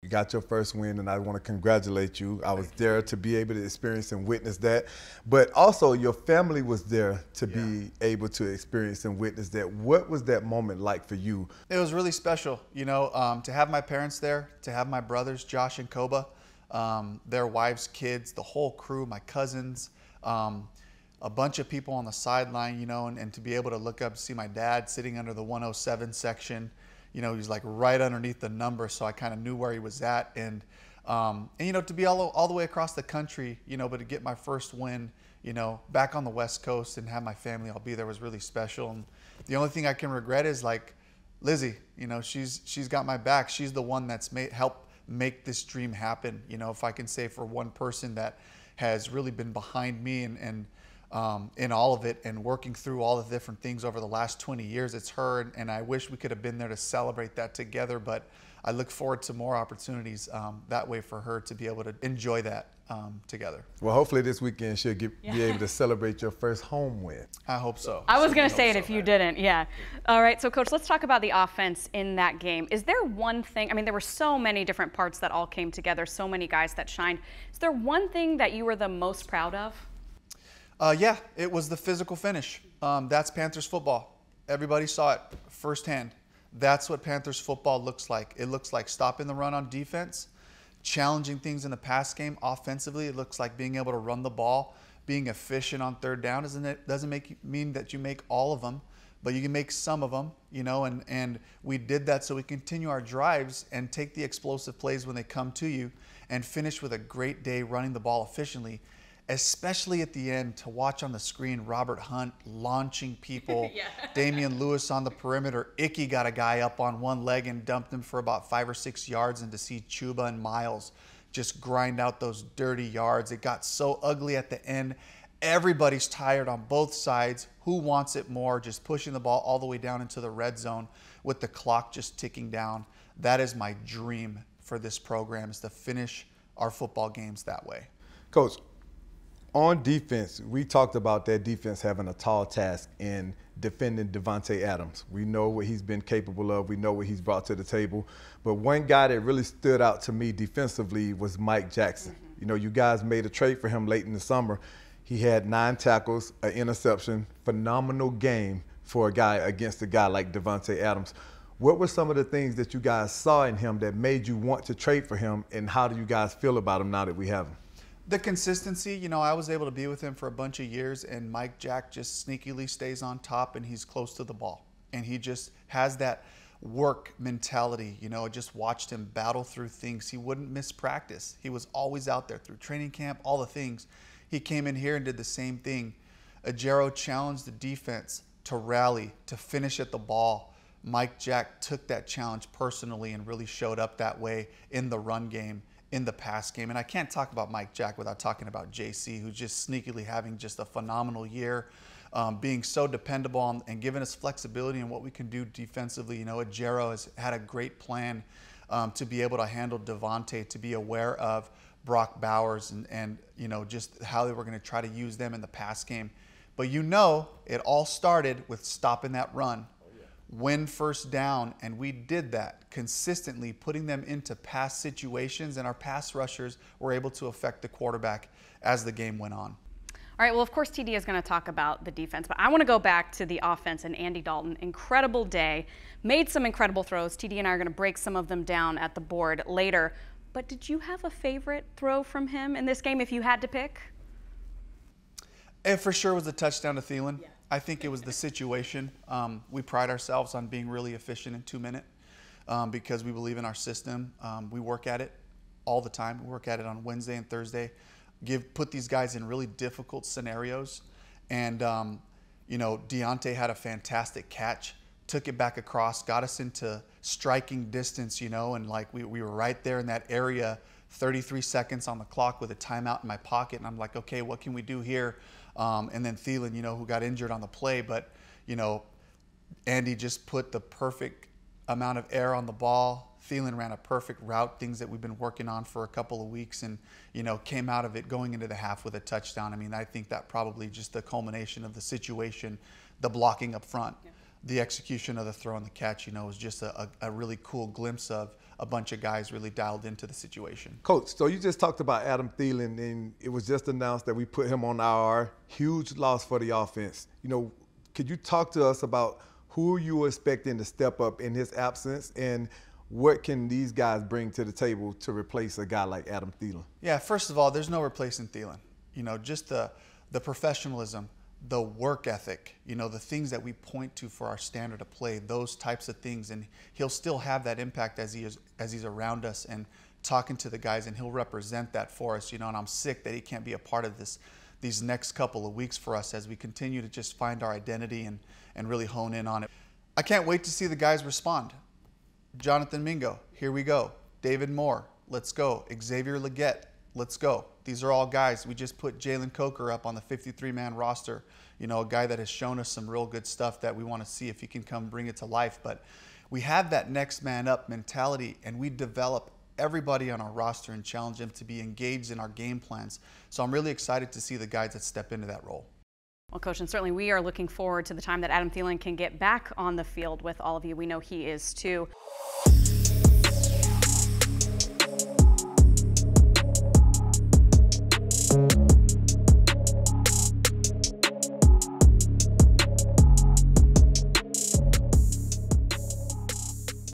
You got your first win, and I want to congratulate you. I was there to be able to experience and witness that. But also, your family was there to be able to experience and witness that. What was that moment like for you? It was really special, you know, to have my parents there, to have my brothers, Josh and Koba, their wives, kids, the whole crew, my cousins, a bunch of people on the sideline, you know, and to be able to look up, see my dad sitting under the 107 section. You know, he's like right underneath the number, so I kind of knew where he was at. And you know, to be all the way across the country, you know, but to get my first win, you know, back on the West Coast and have my family all be there was really special. And the only thing I can regret is like Lizzie, you know, she's got my back. She's the one that's helped make this dream happen. You know, if I can say for one person that has really been behind me and in all of it and working through all the different things over the last 20 years, it's her. And I wish we could have been there to celebrate that together, but I look forward to more opportunities that way for her to be able to enjoy that together. Well, hopefully this weekend she'll be able to celebrate your first home win. I hope so. I was going to say it if you didn't, yeah. All right, so Coach, let's talk about the offense in that game. Is there one thing, I mean, there were so many different parts that all came together, so many guys that shined. Is there one thing that you were the most proud of? Yeah, it was the physical finish. That's Panthers football. Everybody saw it firsthand. That's what Panthers football looks like. It looks like stopping the run on defense, challenging things in the pass game offensively. It looks like being able to run the ball, being efficient on third down. Doesn't mean that you make all of them, but you can make some of them, you know, and we did that so we continue our drives and take the explosive plays when they come to you and finish with a great day running the ball efficiently. Especially at the end, to watch on the screen Robert Hunt launching people, Damian Lewis on the perimeter. Icky got a guy up on one leg and dumped him for about 5 or 6 yards, and to see Chuba and Miles just grind out those dirty yards. It got so ugly at the end. Everybody's tired on both sides. Who wants it more? Just pushing the ball all the way down into the red zone with the clock just ticking down. That is my dream for this program, is to finish our football games that way. Coach, on defense, we talked about that defense having a tall task in defending Davante Adams. We know what he's been capable of. We know what he's brought to the table. But one guy that really stood out to me defensively was Mike Jackson. You know, you guys made a trade for him late in the summer. He had 9 tackles, an interception, phenomenal game for a guy against a guy like Davante Adams. What were some of the things that you guys saw in him that made you want to trade for him, and how do you guys feel about him now that we have him? The consistency, you know, I was able to be with him for a bunch of years, and Mike Jack just sneakily stays on top, and he's close to the ball. And he just has that work mentality. You know, I just watched him battle through things. He wouldn't miss practice. He was always out there through training camp, all the things. He came in here and did the same thing. Ajero challenged the defense to rally, to finish at the ball. Mike Jack took that challenge personally and really showed up that way in the run game, in the pass game. And I can't talk about Mike Jack without talking about JC, who's just sneakily having just a phenomenal year, being so dependable and giving us flexibility in what we can do defensively. You know, Ajero has had a great plan to be able to handle Davante, to be aware of Brock Bowers and you know, just how they were going to try to use them in the pass game. But you know, it all started with stopping that run. Win first down, and we did that consistently, putting them into pass situations, and our pass rushers were able to affect the quarterback as the game went on. All right, well, of course, TD is going to talk about the defense, but I want to go back to the offense and Andy Dalton. Incredible day, made some incredible throws. TD and I are going to break some of them down at the board later. But did you have a favorite throw from him in this game if you had to pick? It for sure was a touchdown to Thielen. Yeah. I think it was the situation. We pride ourselves on being really efficient in 2 minutes because we believe in our system. We work at it all the time. We work at it on Wednesday and Thursday. Put these guys in really difficult scenarios. And, you know, Deontay had a fantastic catch, took it back across, got us into striking distance, you know, and like we were right there in that area, 33 seconds on the clock with a timeout in my pocket. And I'm like, okay, what can we do here? And then Thielen, you know, who got injured on the play, but, you know, Andy just put the perfect amount of air on the ball. Thielen ran a perfect route, things that we've been working on for a couple of weeks, and, you know, came out of it going into the half with a touchdown. I mean, I think that probably just the culmination of the situation, the blocking up front, the execution of the throw and the catch, you know, was just a really cool glimpse of a bunch of guys really dialed into the situation. Coach, so you just talked about Adam Thielen, and it was just announced that we put him on IR. Huge loss for the offense. You know, could you talk to us about who you were expecting to step up in his absence, and what can these guys bring to the table to replace a guy like Adam Thielen? Yeah, first of all, there's no replacing Thielen. You know, just the professionalism, the work ethic, you know, the things that we point to for our standard of play, those types of things. And he'll still have that impact as he's around us and talking to the guys, and he'll represent that for us, you know, and I'm sick that he can't be a part of these next couple of weeks for us as we continue to just find our identity and really hone in on it. I can't wait to see the guys respond. Jonathan Mingo, here we go. David Moore, let's go. Xavier Leggett, let's go. These are all guys. We just put Jalen Coker up on the 53-man roster, you know, a guy that has shown us some real good stuff that we want to see if he can come bring it to life. But we have that next man up mentality, and we develop everybody on our roster and challenge them to be engaged in our game plans. So I'm really excited to see the guys that step into that role. Well, Coach, and certainly we are looking forward to the time that Adam Thielen can get back on the field with all of you. We know he is too.